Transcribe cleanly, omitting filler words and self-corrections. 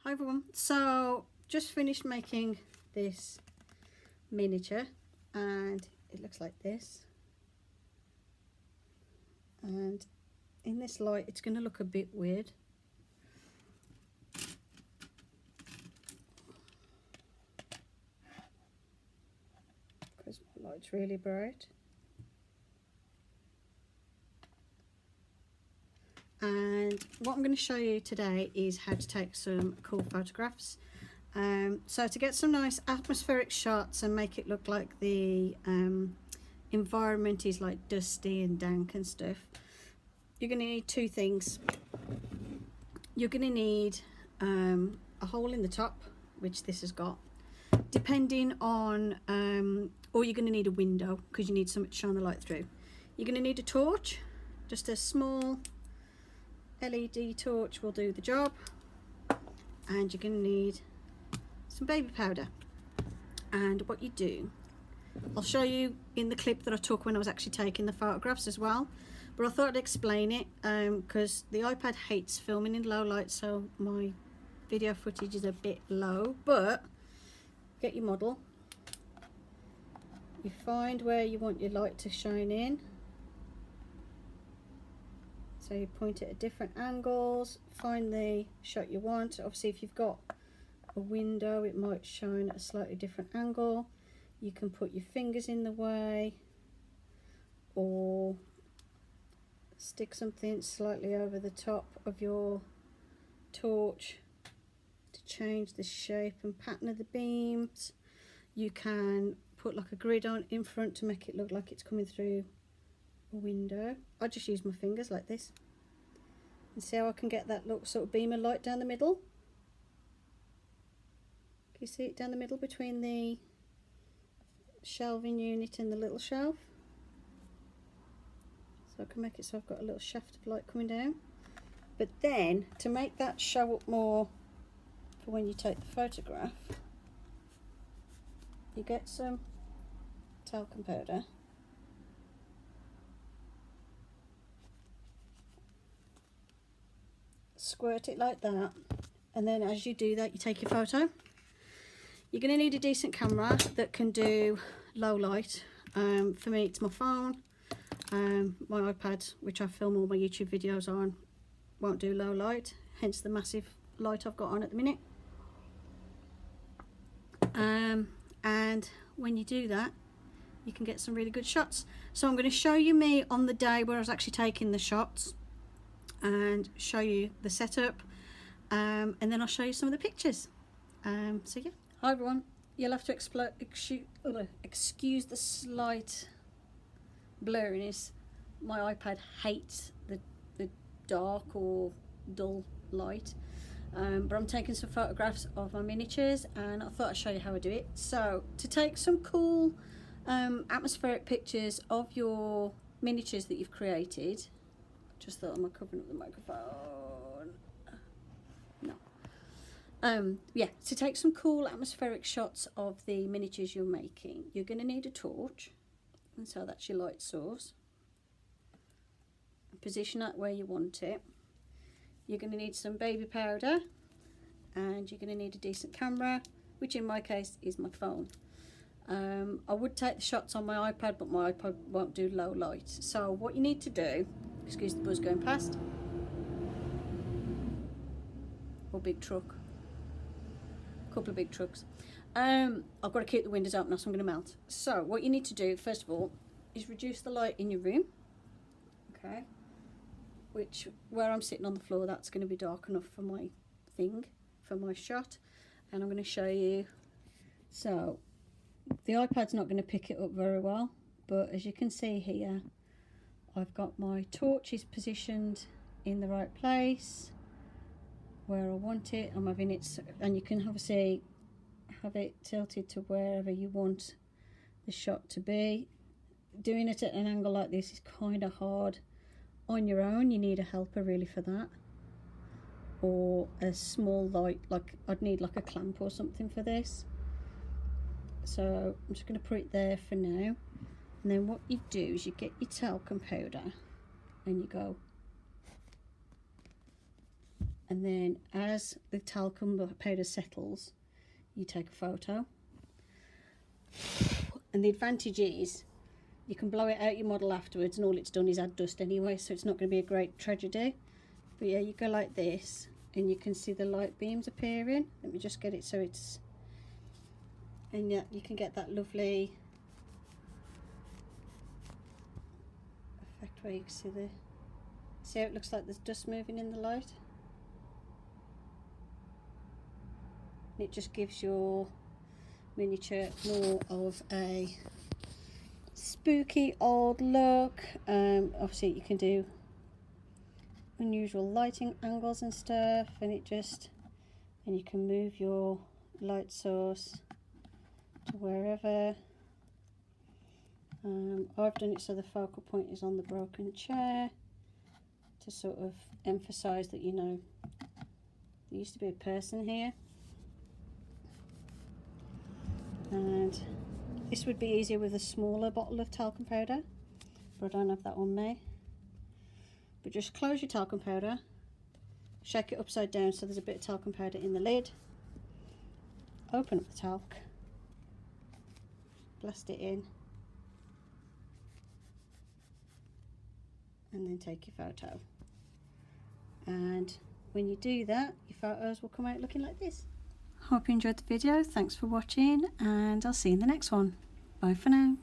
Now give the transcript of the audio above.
Hi everyone, so just finished making this miniature and it looks like this, and in this light it's going to look a bit weird because my light's really bright. And what I'm going to show you today is how to take some cool photographs. So to get some nice atmospheric shots and make it look like the environment is like dusty and dank and stuff, you're going to need two things. You're going to need a hole in the top, which this has got, depending on, or you're going to need a window because you need something to shine the light through. You're going to need a torch, just a small LED torch will do the job, and you're going to need some baby powder. And what you do, I'll show you in the clip that I took when I was actually taking the photographs as well, but I thought I'd explain it because the iPad hates filming in low light, so my video footage is a bit low. But get your model, you find where you want your light to shine in. So you point it at different angles, find the shot you want. Obviously if you've got a window it might shine at a slightly different angle. You can put your fingers in the way or stick something slightly over the top of your torch to change the shape and pattern of the beams. You can put like a grid on in front to make it look like it's coming through a window. I just use my fingers like this and see how I can get that look sort of beam of light down the middle. Can you see it down the middle between the shelving unit and the little shelf? So I can make it so I've got a little shaft of light coming down. But then to make that show up more for when you take the photograph, you get some talcum powder, squirt it like that, and then as you do that you take your photo. You're going to need a decent camera that can do low light. For me it's my phone. My iPad, which I film all my YouTube videos on, won't do low light, hence the massive light I've got on at the minute. And when you do that you can get some really good shots. So I'm going to show you me on the day where I was actually taking the shots and show you the setup, and then I'll show you some of the pictures. So yeah, hi everyone, you'll have to excuse the slight blurriness. My iPad hates the dark or dull light, but I'm taking some photographs of my miniatures and I thought I'd show you how I do it. So to take some cool atmospheric pictures of your miniatures that you've created, just thought I'm covering up the microphone. No. Yeah, to take some cool atmospheric shots of the miniatures you're making, you're going to need a torch, and so that's your light source. Position that where you want it. You're going to need some baby powder, and you're going to need a decent camera, which in my case is my phone. I would take the shots on my iPad, but my iPad won't do low light. So what you need to do, excuse the buzz going past, or big truck, a couple of big trucks. I've got to keep the windows open, else I'm going to melt. So what you need to do first of all is reduce the light in your room. Okay, which where I'm sitting on the floor, that's going to be dark enough for my thing, for my shot. And I'm going to show you. So the iPad's not going to pick it up very well, but as you can see here, I've got my torches positioned in the right place where I want it. I'm having it, and you can obviously have it tilted to wherever you want the shot to be. Doing it at an angle like this is kind of hard on your own. You need a helper really for that, or a small light, like I'd need like a clamp or something for this. So I'm just going to put it there for now, and then what you do is you get your talcum powder and you go and then as the talcum powder settles, you take a photo. And the advantage is you can blow it out your model afterwards, and all it's done is add dust anyway, so it's not going to be a great tragedy. But yeah, you go like this and you can see the light beams appearing. Let me just get it so it's, and yeah, you can get that lovely effect where you can see how it looks like there's dust moving in the light. It just gives your miniature more of a spooky old look. Obviously you can do unusual lighting angles and stuff, and you can move your light source to wherever. I've done it so the focal point is on the broken chair to sort of emphasize that, you know, there used to be a person here. And this would be easier with a smaller bottle of talcum powder, but I don't have that on me. But just close your talcum powder, shake it upside down so there's a bit of talcum powder in the lid, open up the talc, blast it in, and then take your photo. And when you do that, your photos will come out looking like this. Hope you enjoyed the video. Thanks for watching, and I'll see you in the next one. Bye for now.